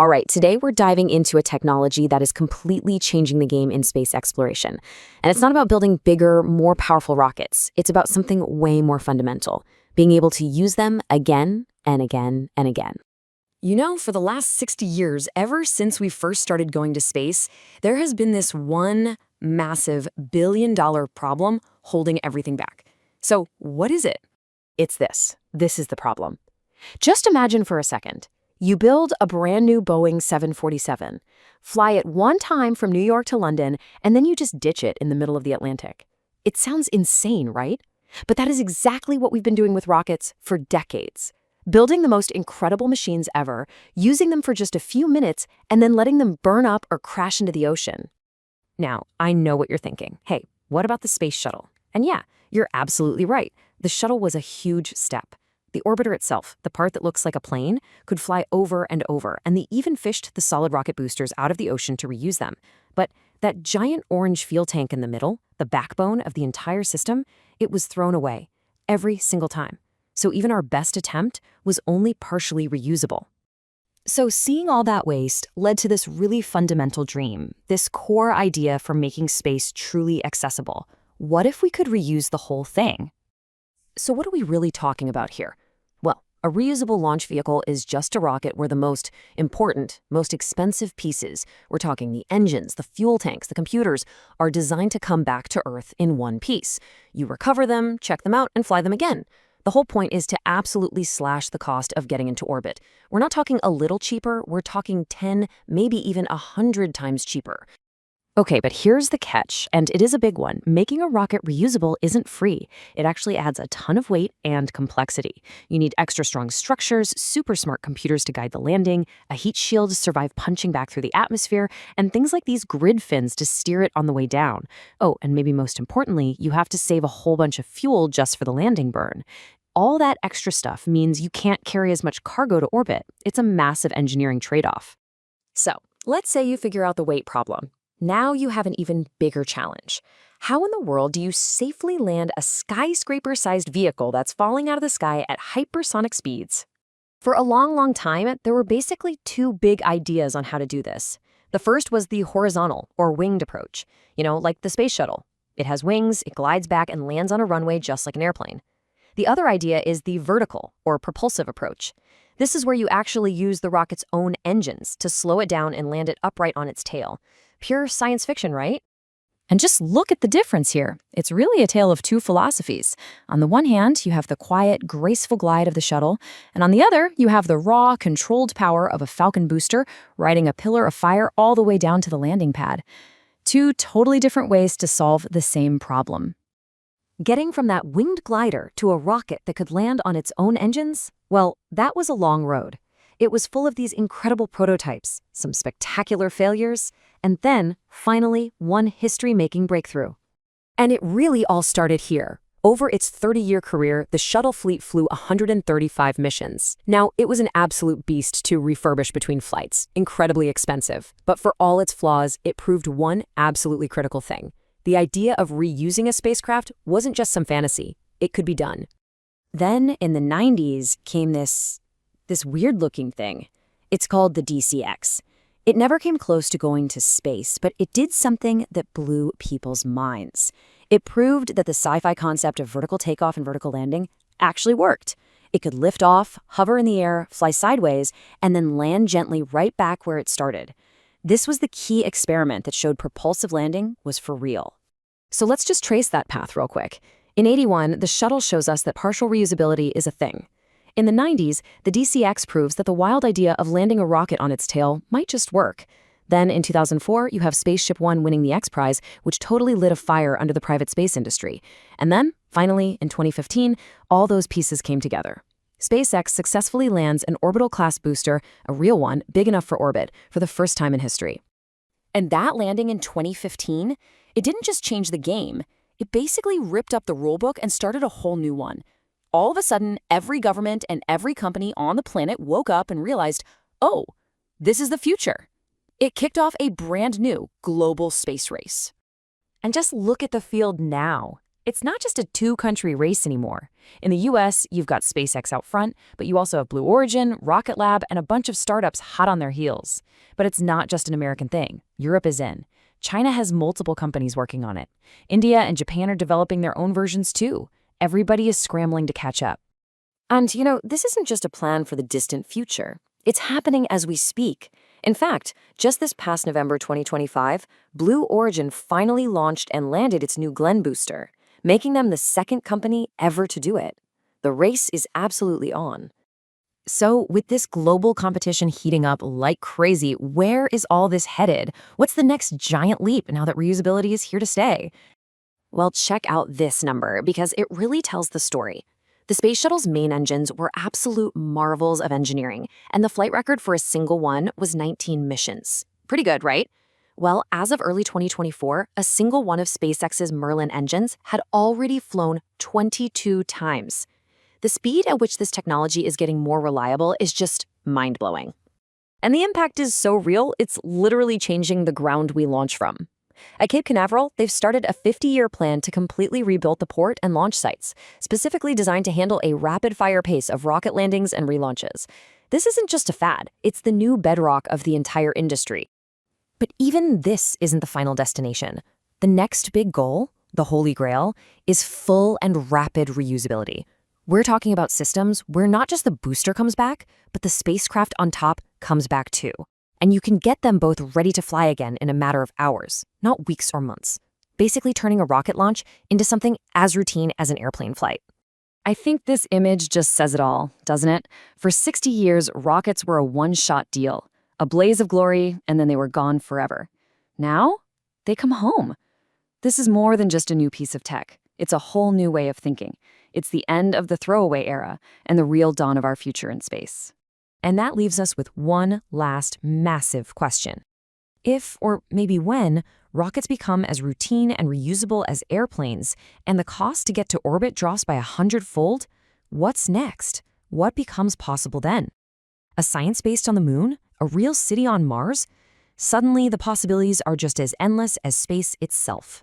All right, today we're diving into a technology that is completely changing the game in space exploration. And it's not about building bigger, more powerful rockets. It's about something way more fundamental, being able to use them again and again and again. You know, for the last 60 years, ever since we first started going to space, there has been this one massive billion-dollar problem holding everything back. So what is it? It's this. This is the problem. Just imagine for a second. You build a brand new Boeing 747, fly it one time from New York to London, and then you just ditch it in the middle of the Atlantic. It sounds insane, right? But that is exactly what we've been doing with rockets for decades. Building the most incredible machines ever, using them for just a few minutes, and then letting them burn up or crash into the ocean. Now, I know what you're thinking. Hey, what about the Space Shuttle? And yeah, you're absolutely right. The shuttle was a huge step. The orbiter itself, the part that looks like a plane, could fly over and over, and they even fished the solid rocket boosters out of the ocean to reuse them. But that giant orange fuel tank in the middle, the backbone of the entire system, it was thrown away every single time. So even our best attempt was only partially reusable. So seeing all that waste led to this really fundamental dream, this core idea for making space truly accessible. What if we could reuse the whole thing? So what are we really talking about here? Well, a reusable launch vehicle is just a rocket where the most important, most expensive pieces, we're talking the engines, the fuel tanks, the computers, are designed to come back to Earth in one piece. You recover them, check them out, and fly them again. The whole point is to absolutely slash the cost of getting into orbit. We're not talking a little cheaper, we're talking 10, maybe even 100 times cheaper. Okay, but here's the catch, and it is a big one. Making a rocket reusable isn't free. It actually adds a ton of weight and complexity. You need extra strong structures, super smart computers to guide the landing, a heat shield to survive punching back through the atmosphere, and things like these grid fins to steer it on the way down. Oh, and maybe most importantly, you have to save a whole bunch of fuel just for the landing burn. All that extra stuff means you can't carry as much cargo to orbit. It's a massive engineering trade-off. So, let's say you figure out the weight problem. Now you have an even bigger challenge. How in the world do you safely land a skyscraper-sized vehicle that's falling out of the sky at hypersonic speeds? For a long time, there were basically two big ideas on how to do this. The first was the horizontal, or winged approach. You know, like the Space Shuttle. It has wings, it glides back and lands on a runway just like an airplane. The other idea is the vertical, or propulsive approach. This is where you actually use the rocket's own engines to slow it down and land it upright on its tail. Pure science fiction, right? And just look at the difference here. It's really a tale of two philosophies. On the one hand, you have the quiet, graceful glide of the shuttle, and on the other, you have the raw, controlled power of a Falcon booster riding a pillar of fire all the way down to the landing pad. Two totally different ways to solve the same problem. Getting from that winged glider to a rocket that could land on its own engines, well, that was a long road. It was full of these incredible prototypes, some spectacular failures, and then, finally, one history-making breakthrough. And it really all started here. Over its 30-year career, the shuttle fleet flew 135 missions. Now, it was an absolute beast to refurbish between flights, incredibly expensive. But for all its flaws, it proved one absolutely critical thing. The idea of reusing a spacecraft wasn't just some fantasy. It could be done. Then, in the 90s, came this weird-looking thing. It's called the DCX. It never came close to going to space, but it did something that blew people's minds. It proved that the sci-fi concept of vertical takeoff and vertical landing actually worked. It could lift off, hover in the air, fly sideways, and then land gently right back where it started. This was the key experiment that showed propulsive landing was for real. So let's just trace that path real quick. In '81, the shuttle shows us that partial reusability is a thing. In the 90s, the DCX proves that the wild idea of landing a rocket on its tail might just work. Then in 2004, you have Spaceship One winning the X Prize, which totally lit a fire under the private space industry. And then, finally, in 2015, all those pieces came together. SpaceX successfully lands an orbital-class booster, a real one, big enough for orbit, for the first time in history. And that landing in 2015, it didn't just change the game. It basically ripped up the rulebook and started a whole new one. All of a sudden, every government and every company on the planet woke up and realized, oh, this is the future. It kicked off a brand new global space race. And just look at the field now. It's not just a two-country race anymore. In the US, you've got SpaceX out front, but you also have Blue Origin, Rocket Lab, and a bunch of startups hot on their heels. But it's not just an American thing. Europe is in. China has multiple companies working on it. India and Japan are developing their own versions too. Everybody is scrambling to catch up. And, this isn't just a plan for the distant future. It's happening as we speak. In fact, just this past November 2025, Blue Origin finally launched and landed its New Glenn booster, making them the second company ever to do it. The race is absolutely on. So, with this global competition heating up like crazy, where is all this headed? What's the next giant leap now that reusability is here to stay? Well, check out this number because it really tells the story. The Space Shuttle's main engines were absolute marvels of engineering, and the flight record for a single one was 19 missions. Pretty good, right? Well, as of early 2024, a single one of SpaceX's Merlin engines had already flown 22 times. The speed at which this technology is getting more reliable is just mind-blowing. And the impact is so real, it's literally changing the ground we launch from. At Cape Canaveral, they've started a 50-year plan to completely rebuild the port and launch sites, specifically designed to handle a rapid-fire pace of rocket landings and relaunches. This isn't just a fad, it's the new bedrock of the entire industry. But even this isn't the final destination. The next big goal, the Holy Grail, is full and rapid reusability. We're talking about systems where not just the booster comes back, but the spacecraft on top comes back too. And you can get them both ready to fly again in a matter of hours, not weeks or months, basically turning a rocket launch into something as routine as an airplane flight. I think this image just says it all, doesn't it? For 60 years, rockets were a one-shot deal, a blaze of glory, and then they were gone forever. Now, they come home. This is more than just a new piece of tech. It's a whole new way of thinking. It's the end of the throwaway era and the real dawn of our future in space. And that leaves us with one last massive question. If, or maybe when, rockets become as routine and reusable as airplanes, and the cost to get to orbit drops by 100-fold, what's next? What becomes possible then? A science based on the moon? A real city on Mars? Suddenly, the possibilities are just as endless as space itself.